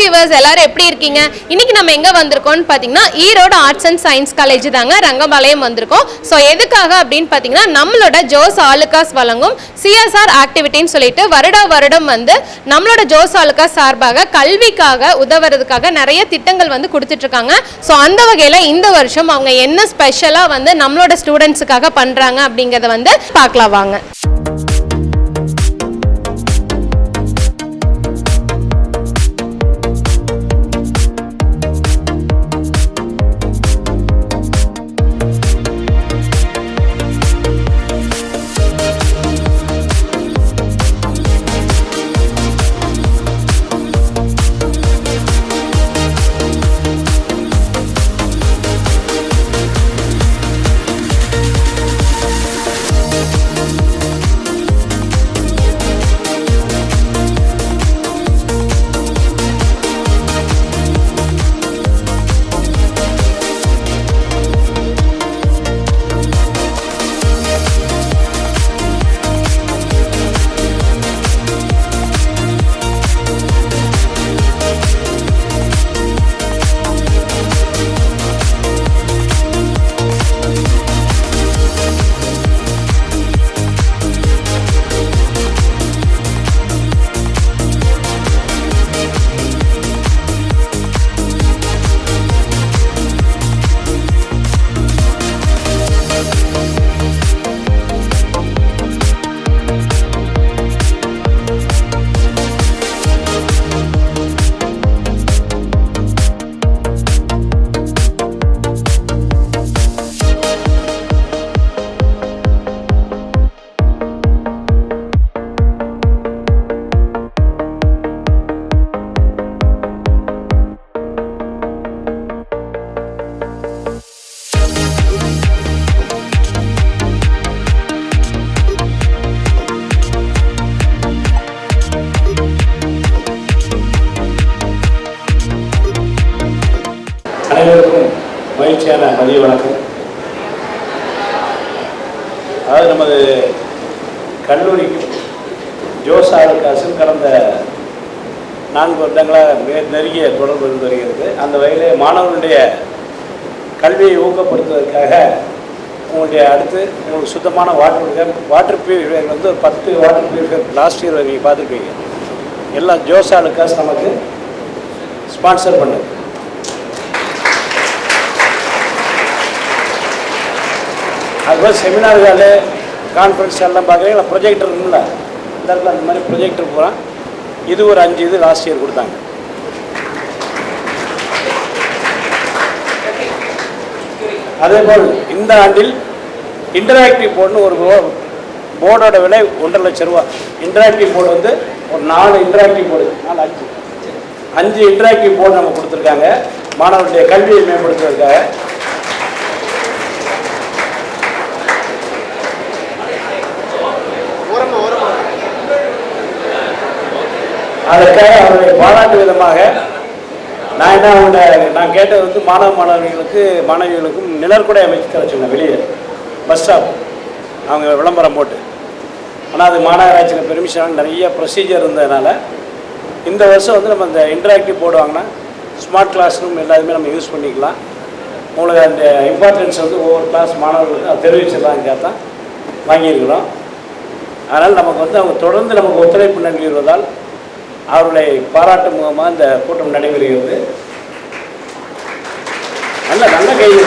Viewers எல்லாரும் எப்படி இருக்கீங்க? இன்னைக்கு நம்ம எங்க வந்திருக்கோம்னு பாத்தீங்கன்னா Erode arts and science college தாங்க ரங்கபாளையம் வந்திருக்கோம். ஸோ எதுக்காக அப்படின்னு பாத்தீங்கன்னா நம்மளோட ஜோஸ் ஆலுகாஸ் வழங்கும் சிஎஸ்ஆர் ஆக்டிவிட்டின்னு சொல்லிட்டு வருடம் வந்து நம்மளோட ஜோஸ் ஆலுகாஸ் சார்பாக கல்விக்காக உதவுறதுக்காக நிறைய திட்டங்கள் வந்து கொடுத்துட்டு இருக்காங்க. ஸோ அந்த வகையில இந்த வருஷம் அவங்க என்ன ஸ்பெஷலா வந்து நம்மளோட ஸ்டூடெண்ட்ஸுக்காக பண்றாங்க அப்படிங்கறத வந்து பார்க்கலாம் வாங்க. அனைவருக்கும் மகிழ்ச்சியான மதிய வணக்கம். அதாவது நமது கல்லூரிக்கு ஜோஸ் ஆலுகாஸும் கடந்த 4 வருடங்களாக மிக நெருங்கிய தொடர்பு இருந்து வருகிறது. அந்த வகையிலே மாணவர்களுடைய கல்வியை ஊக்கப்படுத்துவதற்காக உங்களுடைய அடுத்து உங்களுக்கு சுத்தமான வாட்டர் பியூரிஃபையர் வந்து ஒரு 10 வாட்டர் பியூரிஃபையர் லாஸ்ட் இயர் நீங்கள் பார்த்துருப்பீங்க. எல்லாம் ஜோஸ் ஆலுகாஸ் நமக்கு ஸ்பான்சர் பண்ணுது. அதுபோல் செமினார்கள் கான்ஃபரன்ஸ் எல்லாம் பார்க்குறீங்களா, ப்ரொஜெக்டர் இருக்குல்ல, இந்த இடத்துல அந்த மாதிரி ப்ரொஜெக்டர் போகிறான். இது ஒரு 5 இது லாஸ்ட் இயர் கொடுத்தாங்க. அதேபோல் இந்த ஆண்டில் இன்டராக்டிவ் போர்டுன்னு ஒரு போர்டோட விலை 1.5 லட்சம் ரூபா. இன்டராக்டிவ் போர்டு வந்து ஒரு 4 இன்டராக்டிவ் போர்டு 5 இன்டராக்டிவ் போர்டு நம்ம கொடுத்துருக்காங்க மாணவர்களுடைய கல்வியை மேம்படுத்துவதற்காக. அதற்காக அவருடைய பாராட்டு விதமாக நான் கேட்டது வந்து மாணவிகளுக்கும் நிழற்குடை அமைச்சு தர சொன்னேன். வெளியே பஸ் ஸ்டாப் அவங்க விளம்பரம் போட்டு. ஆனால் அது மாநகராட்சியில் பெர்மிஷன் நிறைய ப்ரொசீஜர் இருந்ததுனால இந்த வருஷம் வந்து நம்ம இந்த இன்டராக்டிவ் போர்டு வாங்கினா ஸ்மார்ட் கிளாஸ் ரூம் எல்லாருமே நம்ம யூஸ் பண்ணிக்கலாம். உங்களுக்கு அந்த இம்பார்ட்டன்ஸ் வந்து ஒவ்வொரு கிளாஸ் மாணவர்களுக்கு தெரிவிச்சிடலாங்க தான் வாங்கியிருக்கிறோம். அதனால் நமக்கு வந்து அவங்க தொடர்ந்து நமக்கு ஒத்துழைப்பு நல்கி வருவதால் அவர்களை பாராட்டு முகமாக இந்த கூட்டம் நடைபெறுகிறது. நல்ல கைது.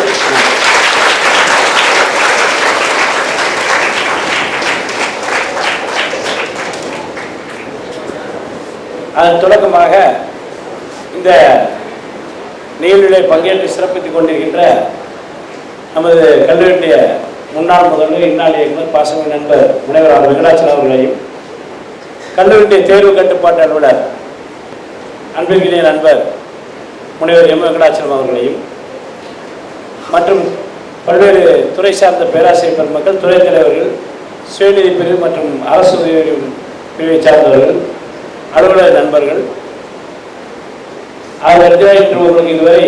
அதன் தொடக்கமாக இந்த நிகழ்வுகளை பங்கேற்று சிறப்பித்துக் கொண்டிருக்கின்ற நமது கல்லூரியுடைய முன்னாள் முதல்வர் இந்நாள் இயக்குனர் பாசமிகு நண்பர் முனைவர் வெங்கடாச்சலம் அவர்களையும், கல்லூரியுடைய தேர்வு கட்டுப்பாட்டு அலுவலர் அன்பிற்கினிய நண்பர் முனைவர் வெங்கடாச்சலம் அவர்களையும், மற்றும் பல்வேறு துறை சார்ந்த பேராசிரியர் பெருமக்கள், துறைத் தலைவர்கள், சுயநிதி பிரிவு மற்றும் அரசு உதவி பிரிவை சார்ந்தவர்கள், அலுவலர் நண்பர்கள், உங்களுக்கு இதுவரை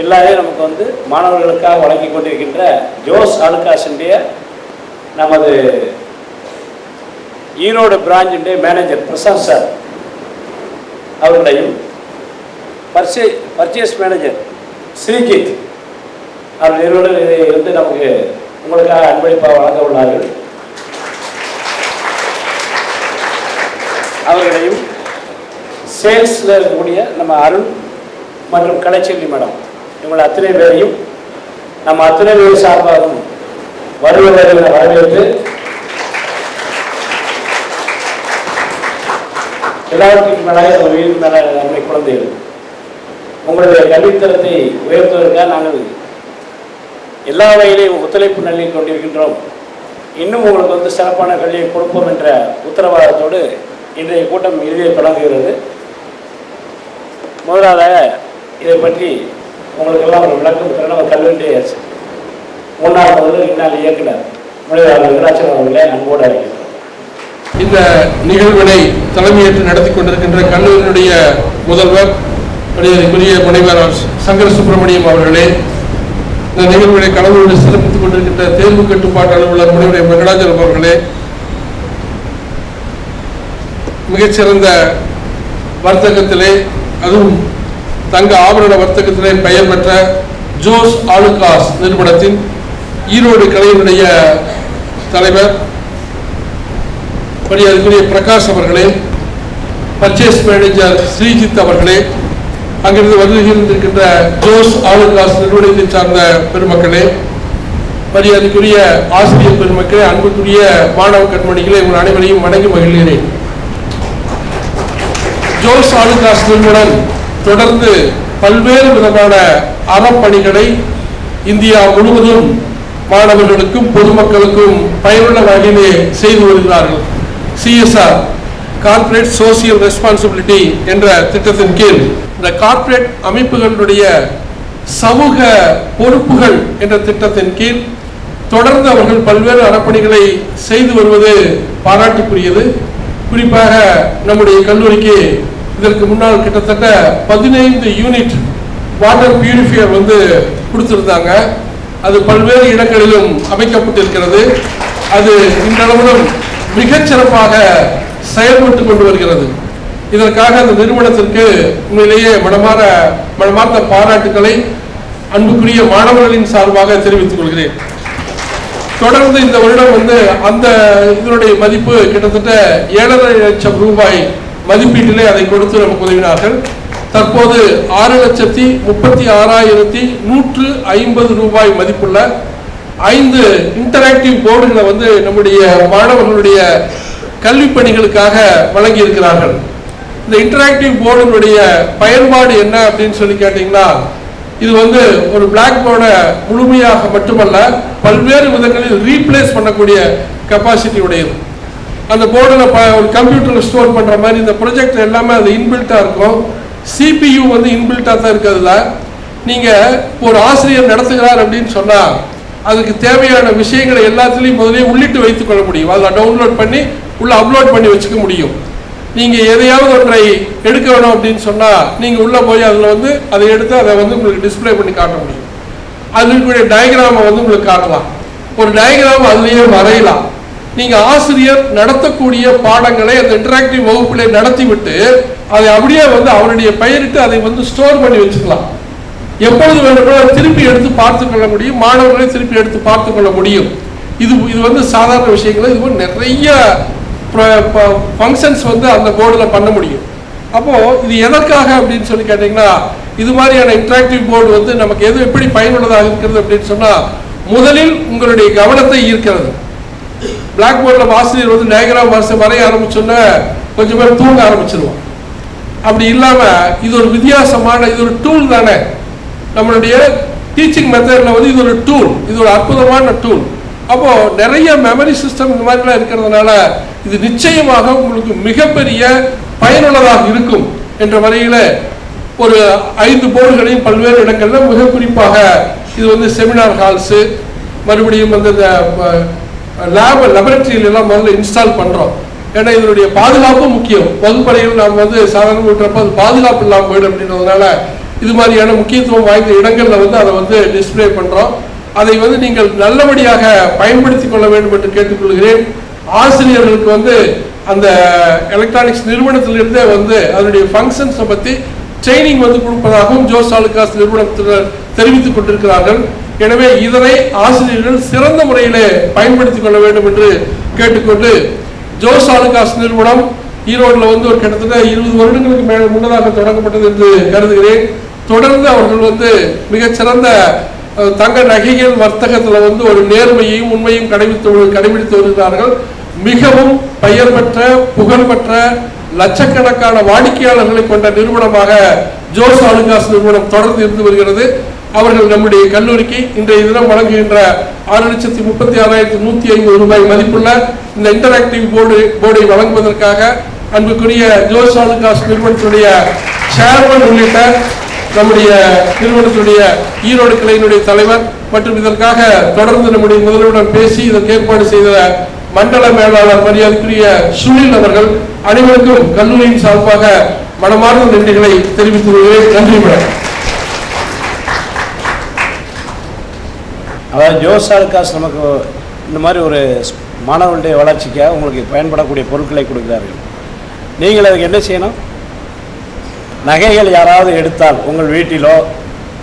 எல்லாரையும் நமக்கு வந்து மாணவர்களுக்காக வழங்கி கொண்டிருக்கின்ற ஜோஸ் ஆலுகாஸுடைய நமது ஈரோடு பிரான்ச்சுடைய மேனேஜர் பிரசாந்த் சார் அவர்களையும் பர்ச்சேஸ் மேனேஜர் ஸ்ரீஜித் அவர் நிறுவனர் இதை வந்து நமக்கு உங்களுக்காக அன்பளிப்பாக வழங்க உள்ளார்கள். அவர்களையும் சேல்ஸில் இருக்கக்கூடிய நம்ம அருண் மற்றும் கலைச்செல்வி மேடம் இவங்களை அத்தனை பேரையும் நம்ம அத்தனை பேர் சார்பாகவும் வருவதை வரவேற்று எல்லாவற்றுக்கும் மேலாக நம்ம வீடு மேலே நம்முடைய குழந்தைகள் உங்களுடைய கல்வித்தரத்தை உயர்த்துவதற்காக நாங்கள் எல்லா வகையிலையும் ஒத்துழைப்பு நல்கி கொண்டிருக்கின்றோம். இன்னும் உங்களுக்கு வந்து சிறப்பான கல்வியை கொடுப்போம் என்ற உத்தரவாதத்தோடு இன்றைய கூட்டம் இறுதியை தொடங்குகிறது. முதலாக இதை பற்றி உங்களுக்கெல்லாம் ஒரு விளக்கம் தர நம்ம கல்வியுடைய முன்னாள் முதல்வர் இந்நாள் இயக்குனர் முனைவர் வெங்கடாச்சலம் அவர்களை அன்போடு அறிவிக்கிறோம். இந்த நிகழ்வினை தலைமையேற்று நடத்தி கொண்டிருக்கின்ற கல்லூரியினுடைய முதல்வர் மரியாதைக்குரிய முனைவர் சங்கர சுப்பிரமணியம் அவர்களே, இந்த நிகழ்வுகளை கலந்து சிறப்பித்துக் கொண்டிருக்கின்ற தேர்வு கட்டுப்பாட்டு அலுவலர் முனைவர் வெங்கடாச்சலம் அவர்களே, மிகச்சிறந்த வர்த்தகத்திலே அதுவும் தங்க ஆபரண வர்த்தகத்திலே பெயர் பெற்ற ஜோஸ் ஆலுகாஸ் நிறுவனத்தின் ஈரோடு கிளையினுடைய தலைவர் மரியாதைக்குரிய பிரகாஷ் அவர்களே, பர்ச்சேஸ் மேனேஜர் ஸ்ரீஜித் அவர்களே, அங்கிருந்து வருகின்ற ஜோஸ் ஆலுகாஸ் நிறுவனத்தை சார்ந்த பெருமக்களே, மரியாதைக்குரிய ஆசிரியர் பெருமக்களே, அன்புக்குரிய மாணவ கண்மணிகளே, உங்கள் அனைவரையும் வணங்கி மகிழ்கிறேன். ஜோஸ் ஆலுகாஸ் நிறுவனம் தொடர்ந்து பல்வேறு விதமான அறப்பணிகளை இந்தியா முழுவதும் மாணவர்களுக்கும் பொதுமக்களுக்கும் பயனுள்ள வகையிலே செய்து வருகிறார்கள். CSR கார்ப்பரேட் சோசியல் ரெஸ்பான்சிபிலிட்டி என்ற திட்டத்தின் கீழ் இந்த கார்ப்பரேட் அமைப்புகளுடைய சமூக பொறுப்புகள் என்ற திட்டத்தின் கீழ் தொடர்ந்து அவர்கள் பல்வேறு அறப்பணிகளை செய்து வருவது பாராட்டுக்குரியது. குறிப்பாக நம்முடைய கல்லூரிக்கு இதற்கு முன்னால் கிட்டத்தட்ட 15 யூனிட் வாட்டர் பியூரிஃபையர் வந்து கொடுத்திருந்தாங்க. அது பல்வேறு இடங்களிலும் அமைக்கப்பட்டிருக்கிறது. அது இன்றளவிலும் மிகச்சிறப்பாக செயல்பட்டு கொண்டு வருகிறது. இதற்காக அந்த நிறுவனத்திற்கு உண்மையிலேயே மனமார்ந்த பாராட்டுக்களை அன்புக்குரிய மாணவர்களின் சார்பாக தெரிவித்துக் கொள்கிறேன். தொடர்ந்து இந்த வருடம் வந்து அந்த இதனுடைய மதிப்பு கிட்டத்தட்ட 7.5 லட்சம் ரூபாய் மதிப்பீட்டிலே அதை கொடுத்து நமக்கு உதவினார்கள். தற்போது 6,36,150 ரூபாய் மதிப்புள்ள 5 இன்டராக்டிவ் போர்டுகளை வந்து நம்முடைய மாணவர்களுடைய கல்வி பணிகளுக்காக வழங்கி இருக்கிறார்கள். இந்த இன்டராக்டிவ் போர்டுடைய பயன்பாடு என்ன அப்படின்னு சொல்லி கேட்டீங்கன்னா, இது வந்து ஒரு பிளாக் போர்டை முழுமையாக மட்டுமல்ல பல்வேறு விதங்களில் ரீப்ளேஸ் பண்ணக்கூடிய கெப்பாசிட்டி உடையது. அந்த போர்டில் ஒரு கம்ப்யூட்டரில் ஸ்டோர் பண்ணுற மாதிரி இந்த ப்ரொஜெக்ட் எல்லாமே அது இன்பில்ட்டாக இருக்கும். CPU வந்து இன்பில்ட்டாக தான் இருக்கிறதுல நீங்கள் ஒரு ஆசிரியர் நடத்துகிறார் அப்படின்னு சொன்னால் அதுக்கு தேவையான விஷயங்களை எல்லாத்துலேயும் முதலே உள்ளிட்டு வைத்துக் கொள்ள முடியும். அதில் டவுன்லோட் பண்ணி உள்ளே அப்லோட் பண்ணி வச்சுக்க முடியும். நீங்கள் எதையாவது ஒன்றை எடுக்க வேணும் அப்படின்னு சொன்னால் நீங்கள் உள்ளே போய் அதில் வந்து அதை எடுத்து அதை வந்து உங்களுக்கு டிஸ்பிளே பண்ணி காட்ட முடியும். அதில் இருக்கக்கூடிய டயக்ராமை வந்து உங்களுக்கு காட்டலாம். ஒரு டயக்ராம் அதுலேயே வரையலாம். நீங்கள் ஆசிரியர் நடத்தக்கூடிய பாடங்களை அந்த இன்டராக்டிவ் வகுப்பிலே நடத்திவிட்டு அதை அப்படியே வந்து அவருடைய பெயரிட்டு அதை வந்து ஸ்டோர் பண்ணி வச்சுக்கலாம். எப்பொழுது வேண்டுமானாலும் திருப்பி எடுத்து பார்த்து கொள்ள முடியும். மாணவர்களை திருப்பி எடுத்து பார்த்து கொள்ள முடியும். இது வந்து சாதாரண விஷயங்கள். இது நிறைய ஃபங்க்ஷன்ஸ் வந்து அந்த போர்டில் பண்ண முடியும். அப்போது இது எதற்காக அப்படின்னு சொல்லி கேட்டிங்கன்னா, இது மாதிரியான இன்டராக்டிவ் போர்டு வந்து நமக்கு எப்படி பயனுள்ளதாக இருக்கிறது அப்படின்னு சொன்னால், முதலில் உங்களுடைய கவனத்தை ஈர்க்கிறது. பிளாக் போர்டில் ஆசிரியர் வந்து டயக்ராம் வரைய ஆரம்பிச்சோன்னா கொஞ்சம் பேர் தூங்க ஆரம்பிச்சிருவோம். அப்படி இல்லாமல் இது ஒரு வித்தியாசமான இது ஒரு டூல் தானே. நம்மளுடைய டீச்சிங் மெத்தடில் வந்து இது ஒரு டூல், இது ஒரு அற்புதமான டூல். அப்போது நிறைய மெமரி சிஸ்டம் இந்த மாதிரிலாம் இருக்கிறதுனால இது நிச்சயமாக உங்களுக்கு மிகப்பெரிய பயனுள்ளதாக இருக்கும் என்ற வரையில் ஒரு 5 போர்டுகளையும் பல்வேறு இடங்களில் மிக குறிப்பாக இது வந்து செமினார் ஹால்ஸு, மறுபடியும் வந்து இந்த லெபரட்டரியிலெல்லாம் முதல்ல இன்ஸ்டால் பண்ணுறோம். ஏன்னா இதனுடைய பாதுகாப்பு முக்கியம். வகுப்பறையில் நாம் வந்து சாதாரண விட்டுறப்போ அது பாதுகாப்பு இல்லாமல் போயிடும் அப்படின்றதுனால இது மாதிரியான முக்கியத்துவம் வாய்ந்த இடங்களில் வந்து அதை வந்து டிஸ்பிளே பண்ணுறோம். அதை வந்து நீங்கள் நல்லபடியாக பயன்படுத்தி கொள்ள வேண்டும் என்று கேட்டுக்கொள்கிறேன். ஆசிரியர்களுக்கு வந்து அந்த எலக்ட்ரானிக்ஸ் நிறுவனத்திலிருந்தே வந்து அதனுடைய ஃபங்க்ஷன்ஸை பற்றி ட்ரைனிங் வந்து கொடுப்பதாகவும் ஜோஸ் ஆலுகாஸ் நிறுவனத்தினர் தெரிவித்துக் கொண்டிருக்கிறார்கள். எனவே இதனை ஆசிரியர்கள் சிறந்த முறையிலே பயன்படுத்திக் கொள்ள வேண்டும் என்று கேட்டுக்கொண்டு, ஜோஸ் ஆலுகாஸ் நிறுவனம் ஈரோட்டில் வந்து ஒரு கிட்டத்தட்ட 20 வருடங்களுக்கு முன்னதாக தொடங்கப்பட்டது என்று கருதுகிறேன். தொடர்ந்து அவர்கள் வந்து மிகச்சிறந்த தங்க நகைகள் வர்த்தகத்தில் வந்து ஒரு நேர்மையையும் உண்மையும் கடைபிடித்து வருகிறார்கள். மிகவும் பெயர் பெற்ற புகழ்பெற்ற லட்சக்கணக்கான வாடிக்கையாளர்களை கொண்ட நிறுவனமாக ஜோஸ் ஆலுகாஸ் நிறுவனம் தொடர்ந்து இருந்து வருகிறது. அவர்கள் நம்முடைய கல்லூரிக்கு இன்றைய தினம் வழங்குகின்ற 6,36,150 ரூபாய் மதிப்புள்ள இந்த இன்டராக்டிவ் போர்டை வழங்குவதற்காக அன்புக்குரிய ஜோஸ் ஆலுகாஸ் நிறுவனத்தினுடைய சேர்மன் உள்ளிட்ட நம்முடைய நிறுவனத்தினுடைய ஈரோடு கிளையினுடைய தலைவர் மற்றும் இதற்காக தொடர்ந்து நம்முடைய முதல்வருடன் பேசி இதற்கு ஏற்பாடு செய்த மண்டல மேலாளர் மரியாதைக்குரிய சுனில் அவர்கள் அனைவருக்கும் கல்லூரியின் சார்பாக மனமார்ந்த நன்றிகளை தெரிவித்துக் கொள்கிறேன். நன்றி மேடம். அதாவது ஜோஸ் ஆலுகாஸ் நமக்கு இந்த மாதிரி ஒரு மாணவர்களுடைய வளர்ச்சிக்காக உங்களுக்கு பயன்படக்கூடிய பொருட்களை கொடுக்கிறார்கள். நீங்கள் அதுக்கு என்ன செய்யணும்? நகைகள் யாராவது எடுத்தால் உங்கள் வீட்டிலோ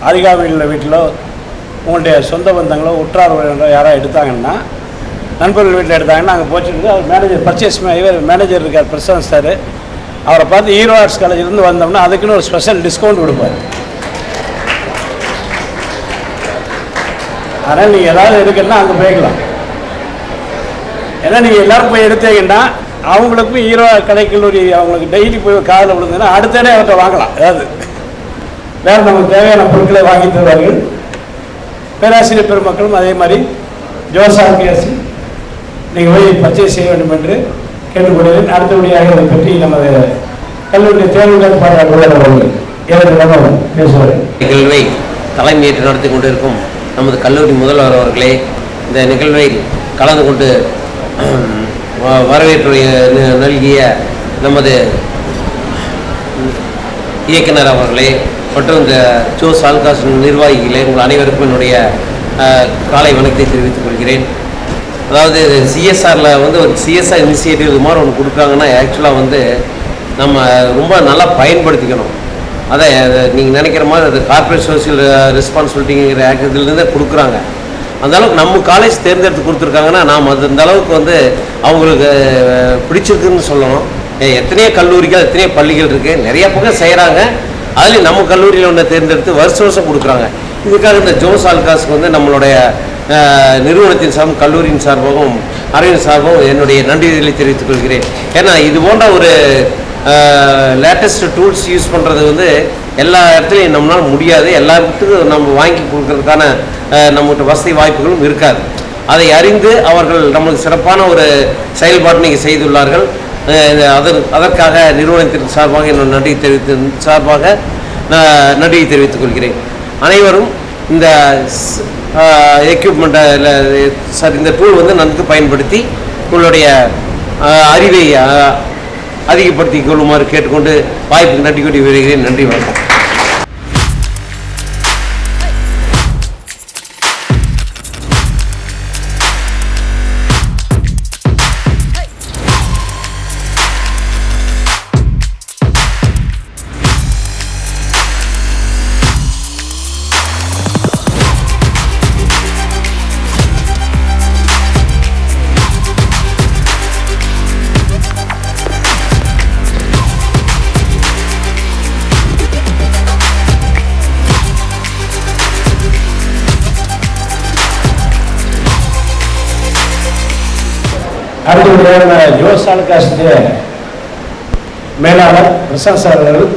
அருகாமையில் உள்ள வீட்டிலோ உங்களுடைய சொந்த பந்தங்களோ உற்றார் உறவினர்களோ யாராவது எடுத்தாங்கன்னா, நண்பர்கள் வீட்டில் எடுத்தாங்கன்னா அங்கே போச்சுட்டு அவர் மேனேஜர் பர்ச்சேஸ் இவர் மேனேஜர் இருக்கார் பிரசாந்த் சார், அவரை பார்த்து ஈரோ ஆர்ட்ஸ் காலேஜிலேருந்து வந்தோம்னா அதுக்குன்னு ஒரு ஸ்பெஷல் டிஸ்கவுண்ட் கொடுப்பார். அதனால் நீங்கள் ஏதாவது எடுக்கணும்னா அங்கே போய்க்கலாம். ஏன்னா நீங்கள் எல்லோரும் போய் எடுத்தீங்கன்னா அவங்களுக்கும் ஈரோ கலைக்கல்லூரி அவங்களுக்கு டெய்லி போய் காதில் விழுந்ததுன்னா அடுத்தடே அவர்கிட்ட வாங்கலாம். அதாவது வேறு நமக்கு தேவையான பொருட்களை வாங்கி தருவார்கள். பேராசிரியர் பெருமக்களும் அதே மாதிரி ஜோஸ் ஆலுகாஸ் நீங்கள் போய் பர்ச்சேஸ் செய்ய வேண்டும் என்று கேட்டுக்கொள்கிறேன். அடுத்தபடியாக அதை பற்றி நமது கல்லூரி தேர்வுகள் பாடல்கள் பேசுவார். நிகழ்வை தலைமையேற்று நடத்தி கொண்டிருக்கும் நமது கல்லூரி முதல்வர் அவர்களே, இந்த நிகழ்வில் கலந்து கொண்டு வரவேற்பு நல்கிய நமது இயக்குனர் அவர்களே மற்றும் இந்த ஜோஸ் ஆலுகாஸ் நிர்வாகிகளே, உங்கள் அனைவருக்கும் என்னுடைய காலை வணக்கத்தை தெரிவித்துக் கொள்கிறேன். அதாவது சிஎஸ்ஆரில் வந்து ஒரு சிஎஸ்ஆர் இனிஷியேட்டிவ் இது மாதிரி ஒன்று கொடுக்குறாங்கன்னா ஆக்சுவலாக வந்து நம்ம ரொம்ப நல்லா பயன்படுத்திக்கணும். அதை நீங்கள் நினைக்கிற மாதிரி அது கார்ப்பரேட் சோசியல் ரெஸ்பான்சிபிலிட்டிங்கிற ஆக்டிவிட்டிலேருந்தே கொடுக்குறாங்க. அந்தளவுக்கு நம்ம காலேஜ் தேர்ந்தெடுத்து கொடுத்துருக்காங்கன்னா நாம் அது அந்த அளவுக்கு வந்து அவங்களுக்கு பிடிச்சிருக்குன்னு சொல்லணும். எத்தனையோ கல்லூரிகள் எத்தனையோ பள்ளிகள் இருக்குது, நிறைய பக்கம் செய்கிறாங்க. அதுலேயும் நம்ம கல்லூரியில் ஒன்று தேர்ந்தெடுத்து வருஷம் கொடுக்குறாங்க. இதுக்காக இந்த ஜோஸ் ஆலுகாஸ்க்கு வந்து நம்மளுடைய நிறுவனத்தின் சார்பும் கல்லூரியின் சார்பாகவும் அறிவின் சார்பாகவும் என்னுடைய நன்றிகளை தெரிவித்துக் கொள்கிறேன். ஏன்னா இது போன்ற ஒரு லேட்டஸ்ட் டூல்ஸ் யூஸ் பண்ணுறது வந்து எல்லா இடத்துலையும் நம்மளால் முடியாது. எல்லாத்துக்கும் நம்ம வாங்கி கொடுக்கறதுக்கான நம்மகிட்ட வசதி வாய்ப்புகளும் இருக்காது. அதை அறிந்து அவர்கள் நம்மளுக்கு சிறப்பான ஒரு செயல்பாடு நீங்கள் செய்துள்ளார்கள். அதற்காக நிறுவனத்தின் சார்பாக என்னோட நன்றியை தெரிவித்துக் கொள்கிறேன். அனைவரும் இந்த எக்யூப்மெண்ட்டை இந்த டூல் வந்து நன்கு பயன்படுத்தி உங்களுடைய அறிவை அதிகப்படுத்திக் கொள்ளுமாறு கேட்டுக்கொண்டு வாய்ப்புக்கு நன்றி கூட்டி வருகிறேன். நன்றி, வணக்கம். அடுத்தபடியாக ஜோஸ் ஆலுகாஸ் மேலாளர் பிரசாந்த் சார் அவர்கள்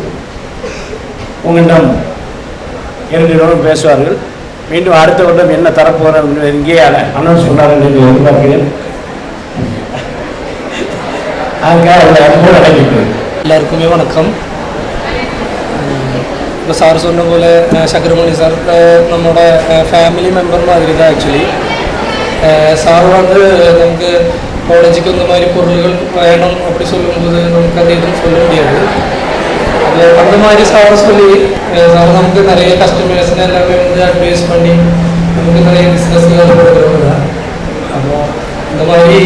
உங்களிடம் 2 நிமிடம் பேசுவார்கள். மீண்டும் அடுத்த வருடம் என்ன தரப்போகிறோம் இங்கேயே அனௌன்ஸ் பண்ணார்கள் என்று எதிர்பார்க்கிறேன். அதுக்காக அனுபவம் அடைஞ்சிட்டு எல்லாருக்குமே வணக்கம். இப்போ சார் சொன்ன போல் சக்கரமணி சார் நம்மளோட ஃபேமிலி மெம்பர் மாதிரி தான். ஆக்சுவலி சார் வந்து நமக்கு காலேஜுக்கு இந்த மாதிரி பொருள்கள் வேணும் அப்படி சொல்லும்போது நமக்கு அது எதுவும் சொல்ல முடியாது. அது அந்த மாதிரி சார் சொல்லி சார் நமக்கு நிறைய கஸ்டமர்ஸ்னு எல்லாமே வந்து அட்வைஸ் பண்ணி நமக்கு நிறைய பிஸ்னஸ்கள் கொடுக்குறவங்க தான். அப்போ இந்த மாதிரி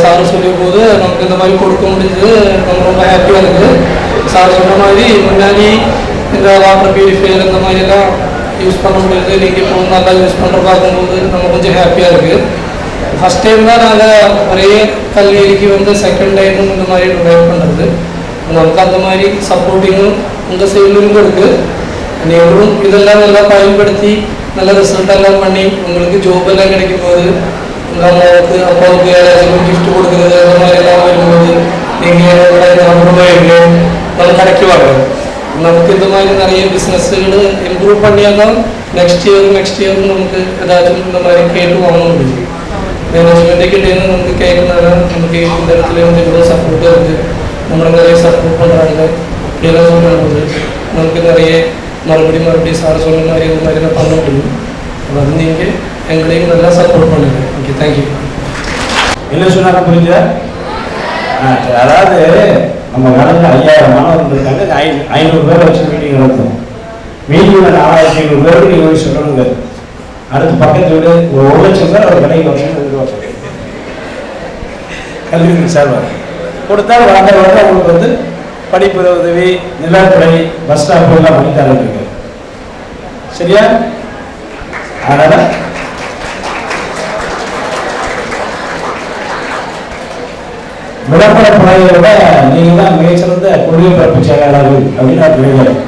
சார் சொல்லும் போது நமக்கு இந்த மாதிரி கொடுக்க முடிஞ்சது நம்ம ரொம்ப ஹாப்பியாக இருக்குது. சார் சொன்ன மாதிரி முன்னாடி இந்த வாட்டர் பியூரிஃபையர் இந்த மாதிரிலாம் யூஸ் பண்ண முடியுது. நீங்கள் இப்போ நல்லா யூஸ் பண்ணுற பார்க்கும்போது நம்ம கொஞ்சம் ஹாப்பியாக இருக்குது. ஃபஸ்ட் டைம் தான் நாங்கள் ஒரே கல்விக்கு வந்து செகண்ட் டைமும் இந்த மாதிரி ட்ரைவ் பண்ணுறது. நமக்கு அந்த மாதிரி சப்போர்ட்டிங்கும் உங்கள் சைட்லேருந்து இருக்குது. நீங்களும் இதெல்லாம் நல்லா பயன்படுத்தி நல்ல ரிசல்ட் எல்லாம் பண்ணி உங்களுக்கு ஜாப் எல்லாம் கிடைக்கும் போது உங்கள் அம்மாவுக்கு அப்பாவுக்கு யாராச்சும் கிஃப்ட் கொடுக்குறது அந்த மாதிரி எல்லாம் வரும்போது நீங்கள் அப்புறமா நம்ம கிடைக்குவாங்க. நமக்கு இந்த மாதிரி நிறைய பிஸ்னஸ்ஸுகள் இம்ப்ரூவ் பண்ணியால் தான் நெக்ஸ்ட் இயர் நமக்கு ஏதாச்சும் இந்த மாதிரி கேட்டு வாங்க முடியும். மேனேஜ்மெண்ட்டுக்கிட்டேருந்து நமக்கு கேட்கறதுனால நமக்கு இந்த இடத்துல வந்து இவ்வளோ சப்போர்ட்டாக இருக்குது. நம்மளை நிறைய சப்போர்ட் பண்ணுறாங்க. இப்படியெல்லாம் சொல்லும்போது நமக்கு நிறைய மறுபடியும் சார் சொன்ன மாதிரி இந்த மாதிரிலாம் பண்ண முடியும். அது நீங்கள் எங்களையும் நல்லா சப்போர்ட் பண்ணுங்கள். Okay, thank you. என்ன சொன்னாங்க புரிஞ்சா? அதாவது நம்ம காலத்தில் 5000 மாணவர்கள் இருக்காங்க. 500 பேர் வச்சு மீட்டிங் நடத்தும். மீட்டிங்கில் 4500 பேருக்கு நீங்கள் சொல்லணுங்க. அடுத்து பக்கத்து வீடு ஒரு 1 லட்சம் பேர் அவர் கடைக்கு வருஷம் எதிர்பார்ப்பாங்க. கல்வி சார் கொடுத்தால் வளர்ந்த அவங்களுக்கு வந்து படிப்பு உதவி, நிலத்துறை, பஸ் ஸ்டாப் எல்லாம் பண்ணி தரதுக்கு. சரியா? அதனால் விளம்பர பணியை விட நீங்கள் தான் மிகச்சிறந்த கொள்கை பரப்பு செயலாளர்கள் அப்படின்னு நான் நினைக்கிறேன்.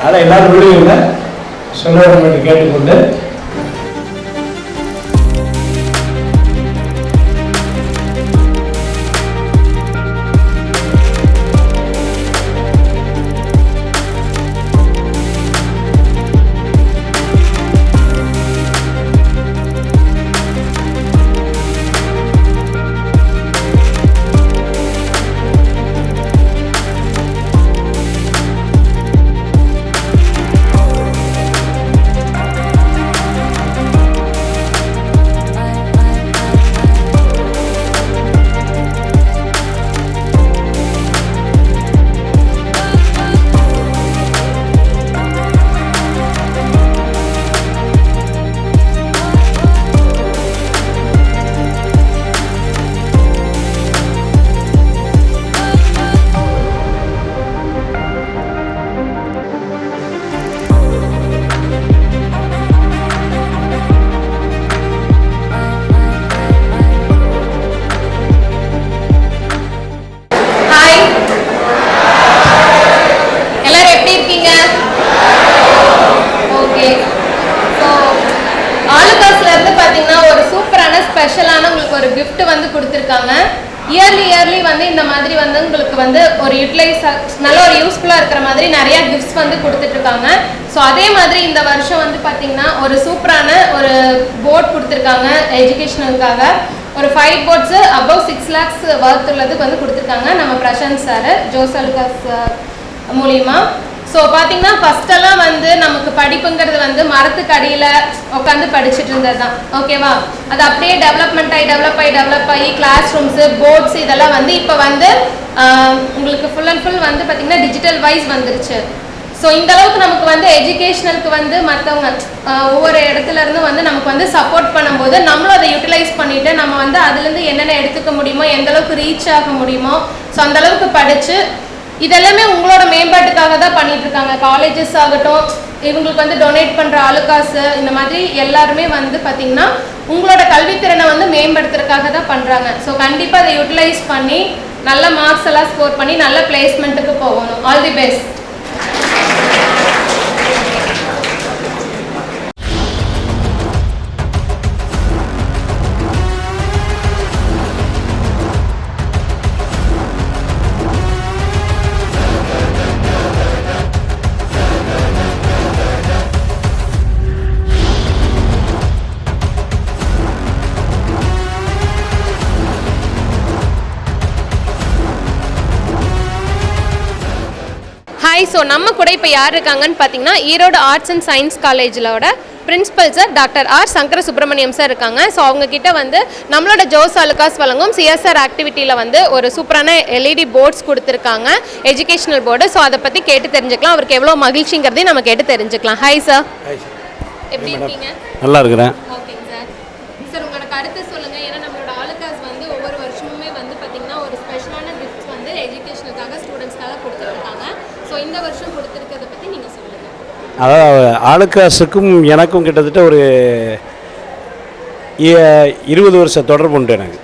அதை எல்லாரும் விடுவீங்க சொல்ல வேண்டும் என்று கேட்டுக்கொண்டு ஸ்பெஷலான உங்களுக்கு ஒரு gift வந்து கொடுத்துருக்காங்க. இயர்லி வந்து இந்த மாதிரி வந்து உங்களுக்கு வந்து ஒரு யூட்டிலைஸ் நல்ல ஒரு யூஸ்ஃபுல்லாக இருக்கிற மாதிரி நிறைய கிஃப்ட்ஸ் வந்து கொடுத்துட்ருக்காங்க. ஸோ அதே மாதிரி இந்த வருஷம் வந்து பார்த்தீங்கன்னா ஒரு சூப்பரான ஒரு போர்ட் கொடுத்துருக்காங்க எஜுகேஷனுக்காக. ஒரு 5 போர்ட்ஸு அபவ் 6 lakhs வர்த் உள்ளதுக்கு வந்து கொடுத்துருக்காங்க நம்ம பிரசாந்த் சார் ஜோஸ் ஆலுகாஸ் மூலியமா. ஸோ பார்த்தீங்கன்னா ஃபஸ்ட்டெல்லாம் வந்து நமக்கு படிப்புங்கிறது வந்து மரத்துக்கு அடியில் உட்காந்து படிச்சுட்டு இருந்தது தான், ஓகேவா? அது அப்படியே டெவலப் ஆகி கிளாஸ் ரூம்ஸு, போர்ட்ஸ் இதெல்லாம் வந்து இப்போ வந்து உங்களுக்கு ஃபுல் அண்ட் ஃபுல் வந்து பார்த்திங்கன்னா டிஜிட்டல் வைஸ் வந்துருச்சு. ஸோ இந்த அளவுக்கு நமக்கு வந்து எஜுகேஷனலுக்கு வந்து மற்றவங்க ஒவ்வொரு இடத்துல இருந்து வந்து நமக்கு வந்து சப்போர்ட் பண்ணும்போது நம்மளும் அதை யூட்டிலைஸ் பண்ணிவிட்டு நம்ம வந்து அதுலேருந்து என்னென்ன எடுத்துக்க முடியுமோ, எந்த அளவுக்கு ரீச் ஆக முடியுமோ, ஸோ அந்தளவுக்கு படித்து இதெல்லாமே உங்களோட மேம்பாட்டுக்காக தான் பண்ணிட்டு இருக்காங்க. காலேஜஸ் ஆகட்டும், இவங்களுக்கு வந்து டொனேட் பண்ணுற ஆளுக்காசு, இந்த மாதிரி எல்லாருமே வந்து பார்த்திங்கன்னா உங்களோட கல்வித்திறனை வந்து மேம்படுத்துறதுக்காக தான் பண்ணுறாங்க. ஸோ கண்டிப்பாக அதை யூட்டிலைஸ் பண்ணி நல்ல மார்க்ஸ் எல்லாம் ஸ்கோர் பண்ணி நல்ல பிளேஸ்மெண்ட்டுக்கு போகணும். All the best. Hi, so நம்ம கூட இப்போ யார் இருக்காங்கன்னு பார்த்தீங்கன்னா ஈரோடு ஆர்ட்ஸ் அண்ட் சயின்ஸ் காலேஜோட principal sir doctor R Sankara Subramaniam sir இருக்காங்க. ஸோ அவங்கக்கிட்ட வந்து நம்மளோட ஜோஸ் ஆலுகாஸ் வழங்கும் சிஎஸ்ஆர் ஆக்டிவிட்டியில் வந்து ஒரு சூப்பரான எல்இடி போர்ட்ஸ் கொடுத்துருக்காங்க, எஜுகேஷனல் போர்டு. ஸோ அதை பற்றி கேட்டு தெரிஞ்சுக்கலாம், அவருக்கு எவ்வளோ மகிழ்ச்சிங்கிறதையும் நம்ம கேட்டு தெரிஞ்சுக்கலாம். ஹாய் சார், எப்படி இருக்கீங்க? நல்லா இருக்கிறேன். ஓகேங்க சார். சார் அதாவது ஆளுக்காசுக்கும் எனக்கும் கிட்டத்தட்ட ஒரு 20 வருஷம் தொடர்பு உண்டு எனக்கு.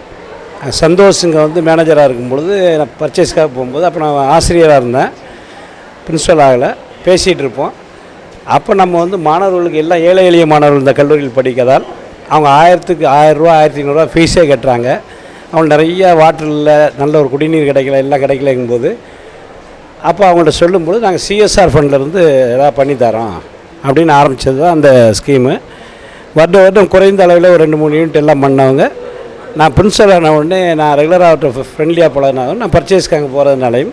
சந்தோஷங்க வந்து மேனேஜராக இருக்கும் பொழுது நான் பர்ச்சேஸ்க்காக போகும்போது அப்போ நான் ஆசிரியராக இருந்தேன், பிரின்ஸிபல் ஆகலை, பேசிகிட்டு இருப்போம். அப்போ நம்ம வந்து மாணவர்களுக்கு எல்லாம் ஏழை எளிய மாணவர்கள் இந்த கல்லூரியில் படிக்கதால் அவங்க 1000க்கு 1000 ரூபா 1500 ஃபீஸே கட்டுறாங்க. அவங்களுக்கு நிறைய வாட்டர் இல்லை, நல்ல ஒரு குடிநீர் கிடைக்கல, எல்லாம் கிடைக்கலங்கும்போது அப்போ அவங்கள்ட்ட சொல்லும்போது நாங்கள் சிஎஸ்ஆர் ஃபண்ட்லேருந்து எதாவது பண்ணித்தரோம் அப்படின்னு ஆரம்பித்தது தான் அந்த ஸ்கீமு. வருடம் குறைந்த அளவில் ஒரு 2-3 யூனிட் எல்லாம் பண்ணவங்க. நான் பிரின்சிபல் ஆன உடனே நான் ரெகுலராக அவர்கிட்ட ஃப்ரெண்ட்லியாக பழகினாலும் நான் பர்ச்சேஸ்க்கு அங்கே போகிறதுனாலையும்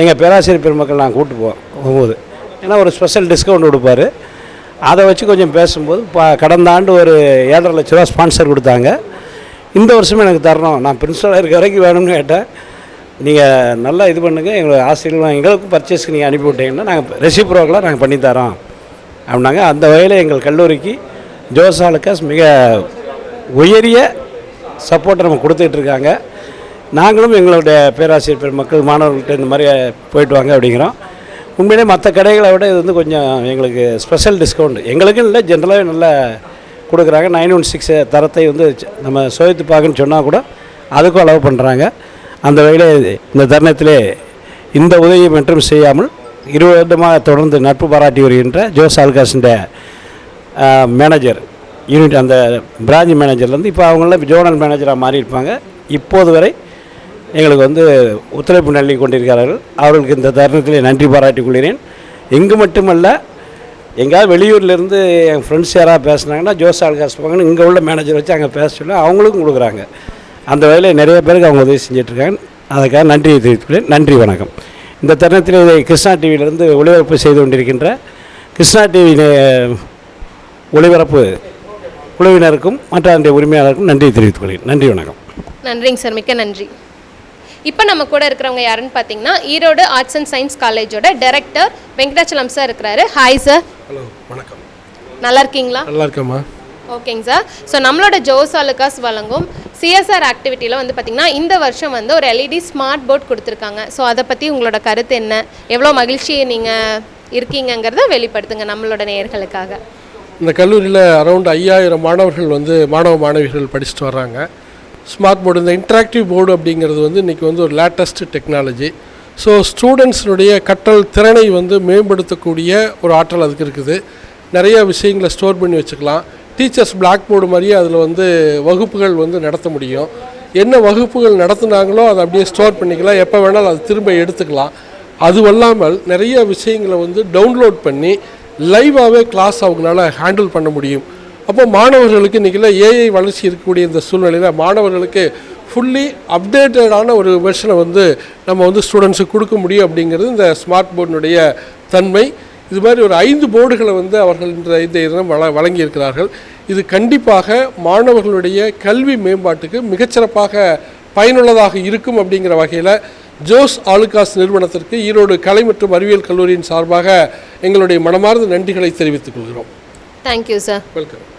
எங்கள் பேராசிரியர் பெருமக்கள் நான் கூப்பிட்டு போகும்போது ஏன்னா ஒரு ஸ்பெஷல் டிஸ்கவுண்ட் கொடுப்பார். அதை வச்சு கொஞ்சம் பேசும்போது கடந்த ஆண்டு ஒரு 7.5 லட்ச ரூபா ஸ்பான்சர் கொடுத்தாங்க. இந்த வருஷமும் எனக்கு தரணும், நான் பிரின்சிபலாக இருக்க வரைக்கும் வேணும்னு கேட்டேன். நீங்கள் நல்லா இது பண்ணுங்கள், எங்களுக்கு ஆசிரியர்கள் எங்களுக்கும் பர்ச்சேஸ்க்கு நீங்கள் அனுப்பி விட்டீங்கன்னா நாங்கள் ரெசிப்ரோக்கலாக நாங்கள் பண்ணித்தரோம் அப்படின்னாங்க. அந்த வகையில் எங்கள் கல்லூரிக்கு ஜோஸ் ஆலுக்காஸ் மிக உயரிய சப்போர்ட்டை நம்ம கொடுத்துட்ருக்காங்க. நாங்களும் எங்களுடைய பேராசிரியர் பெருமக்கள் மாணவர்கள்ட்ட இந்த மாதிரி போயிட்டு வாங்க அப்படிங்கிறோம். உண்மையிலே மற்ற கடைகளை விட இது வந்து கொஞ்சம் எங்களுக்கு ஸ்பெஷல் டிஸ்கவுண்ட் எங்களுக்கும் இல்லை, ஜென்ரலாகவே நல்லா கொடுக்குறாங்க. 916 தரத்தை வந்து நம்ம சுவைத்து பார்க்குன்னு சொன்னால் கூட அதுக்கும் அளவு பண்ணுறாங்க. அந்த வகையில் இந்த தருணத்திலே இந்த உதவியை மட்டும் செய்யாமல் 20 வருடமாக தொடர்ந்து நட்பு பாராட்டி வருகின்ற ஜோஸ் ஆலுக்காஸின் மேனேஜர் யூனிட், அந்த பிரான்ச் மேனேஜர்லேருந்து இப்போ அவங்களாம் ஜோனல் மேனேஜராக மாறியிருப்பாங்க. இப்போது வரை எங்களுக்கு வந்து ஒத்துழைப்பு நல்கி கொண்டிருக்கிறார்கள். அவர்களுக்கு இந்த தருணத்திலே நன்றி பாராட்டிக் கொள்கிறேன். இங்கு மட்டுமல்ல, எங்கேயாவது வெளியூர்லேருந்து என் ஃப்ரெண்ட்ஸ் யாராவது பேசுனாங்கன்னா ஜோஸ் ஆலுக்காஸ் போங்கன்னு இங்கே உள்ள மேனேஜர் வச்சு அங்கே பேச சொல்லி அவங்களுக்கும் கொடுக்குறாங்க. அந்த வகையில் நிறைய பேருக்கு அவங்க உதவி செஞ்சிட்ருக்காங்க. அதுக்காக நன்றியை தெரிவித்துக்கிறேன். நன்றி, வணக்கம். இந்த தருணத்தில் இதை கிருஷ்ணா டிவியிலிருந்து ஒளிபரப்பு செய்து கொண்டிருக்கின்ற கிருஷ்ணா டிவி ஒளிபரப்பு குழுவினருக்கும் மற்ற அந்த உரிமையாளருக்கும் நன்றியை தெரிவித்துக் கொள்கிறேன். நன்றி, வணக்கம். நன்றிங்க சார், மிக்க நன்றி. இப்போ நம்ம கூட இருக்கிறவங்க யாருன்னு பார்த்தீங்கன்னா ஈரோடு ஆர்ட்ஸ் அண்ட் சயின்ஸ் காலேஜோட டைரக்டர் வெங்கடாச்சலம் சார் இருக்கிறாரு. Hi sir. ஹலோ, வணக்கம். நல்லா இருக்கீங்களா? நல்லா இருக்கேம்மா. ஓகேங்க சார். ஸோ நம்மளோட ஜோஸ் ஆலுக்காஸ் வழங்கும் சிஎஸ்ஆர் ஆக்டிவிட்டியில் வந்து பார்த்திங்கன்னா இந்த வருஷம் வந்து ஒரு எல்இடி ஸ்மார்ட் போர்ட் கொடுத்துருக்காங்க. ஸோ அதை பற்றி உங்களோட கருத்து என்ன, எவ்வளோ மகிழ்ச்சி நீங்கள் இருக்கீங்கிறத வெளிப்படுத்துங்க நம்மளோட நேயர்களுக்காக. இந்த கல்லூரியில் அரௌண்ட் 5000 மாணவர்கள் வந்து மாணவிகள் படிச்சுட்டு வர்றாங்க. ஸ்மார்ட் போர்டு, இந்த இன்ட்ராக்டிவ் போர்டு அப்படிங்கிறது வந்து இன்றைக்கி வந்து ஒரு லேட்டஸ்ட் டெக்னாலஜி. ஸோ ஸ்டூடெண்ட்ஸினுடைய கற்றல் திறனை வந்து மேம்படுத்தக்கூடிய ஒரு ஆற்றல் அதுக்கு இருக்குது. நிறைய விஷயங்களை ஸ்டோர் பண்ணி வச்சுக்கலாம். டீச்சர்ஸ் பிளாக் போர்டு மாதிரியே அதில் வந்து வகுப்புகள் வந்து நடத்த முடியும். என்ன வகுப்புகள் நடத்துனாங்களோ அதை அப்படியே ஸ்டோர் பண்ணிக்கலாம், எப்போ வேணாலும் அது திரும்ப எடுத்துக்கலாம். அதுவல்லாமல் நிறைய விஷயங்களை வந்து டவுன்லோட் பண்ணி லைவாகவே கிளாஸ் அவங்களால ஹேண்டில் பண்ண முடியும். அப்போ மாணவர்களுக்கு இன்றைக்கெல்லாம் ஏஐ வளர்ச்சி இருக்கக்கூடிய இந்த சூழ்நிலையில் மாணவர்களுக்கு ஃபுல்லி அப்டேட்டடான ஒரு வெர்ஷனை வந்து நம்ம வந்து ஸ்டூடெண்ட்ஸுக்கு கொடுக்க முடியும் அப்படிங்கிறது இந்த ஸ்மார்ட் போர்டினுடைய தன்மை. இது மாதிரி ஒரு 5 போர்டுகளை வந்து அவர்கள் இந்த இடம் வழங்கியிருக்கிறார்கள். இது கண்டிப்பாக மாணவர்களுடைய கல்வி மேம்பாட்டுக்கு மிகச்சிறப்பாக பயனுள்ளதாக இருக்கும் அப்படிங்கிற வகையில் ஜோஸ் ஆலுக்காஸ் நிறுவனத்திற்கு ஈரோடு கலை மற்றும் அறிவியல் கல்லூரியின் சார்பாக எங்களுடைய மனமார்ந்த நன்றிகளை தெரிவித்துக் கொள்கிறோம். Thank you sir. வெல்கம்.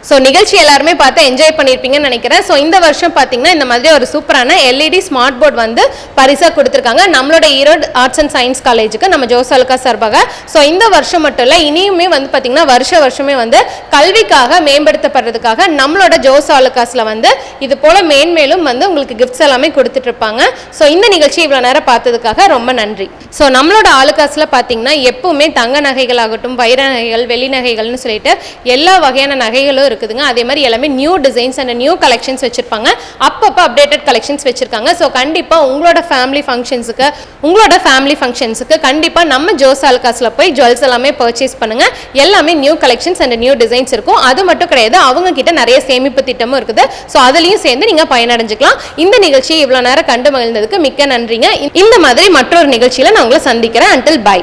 ஸோ நிகழ்ச்சி எல்லாருமே பார்த்து என்ஜாய் பண்ணியிருப்பீங்கன்னு நினைக்கிறேன். ஸோ இந்த வருஷம் பார்த்தீங்கன்னா இந்த மாதிரி ஒரு சூப்பரான எல்இடி ஸ்மார்ட் போர்டு வந்து பரிசாக கொடுத்துருக்காங்க நம்மளோட ஈரோடு ஆர்ட்ஸ் அண்ட் சயின்ஸ் காலேஜுக்கு நம்ம ஜோஸ் ஆலுக்காஸ் சார்பாக. ஸோ இந்த வருஷம் மட்டும் இல்லை, இனியுமே வந்து பார்த்திங்கன்னா வருஷமே வந்து கல்விக்காக மேம்படுத்தப்படுறதுக்காக நம்மளோட ஜோஸ் ஆலுக்காஸில் வந்து இது போல் மேன்மேலும் வந்து உங்களுக்கு கிஃப்ட்ஸ் எல்லாமே கொடுத்துட்ருப்பாங்க. ஸோ இந்த நிகழ்ச்சி இவ்வளோ நேரம் பார்த்ததுக்காக ரொம்ப நன்றி. ஸோ நம்மளோட ஆலுக்காஸில் பார்த்தீங்கன்னா எப்பவுமே தங்க நகைகளாகட்டும், வைர நகைகள், வெள்ளி நகைகள்னு சொல்லிட்டு எல்லா வகையான நகைகளும் இருக்குதுங்க. அதே மாதிரி எல்லாமே new designs and new collections வச்சிருப்பாங்க. அப்பப்போ அப்டேட்டட் கலெக்ஷன்ஸ் வச்சிருக்காங்க. ஸோ கண்டிப்பாக உங்களோட ஃபேமிலி ஃபங்க்ஷன்ஸுக்கு கண்டிப்பாக நம்ம ஜோஸ் ஆலுக்காஸில் போய் ஜுவல்ஸ் எல்லாமே பர்ச்சேஸ் பண்ணுங்க. எல்லாமே new collections and new designs இருக்கும். அது மட்டும் கிடையாது, அவங்க கிட்ட நிறைய சேமிப்பு திட்டமும் இருக்குது. ஸோ அதுலேயும் சேர்ந்து நீங்கள் பயனடைஞ்சிக்கலாம். இந்த நிகழ்ச்சியை இவ்வளோ நேரம் கண்டு மகிழ்ந்ததுக்கு மிக்க நன்றிங்க. இந்த மாதிரி மற்றொரு நிகழ்ச்சியில் நான் உங்களை சந்திக்கிறேன். Until by.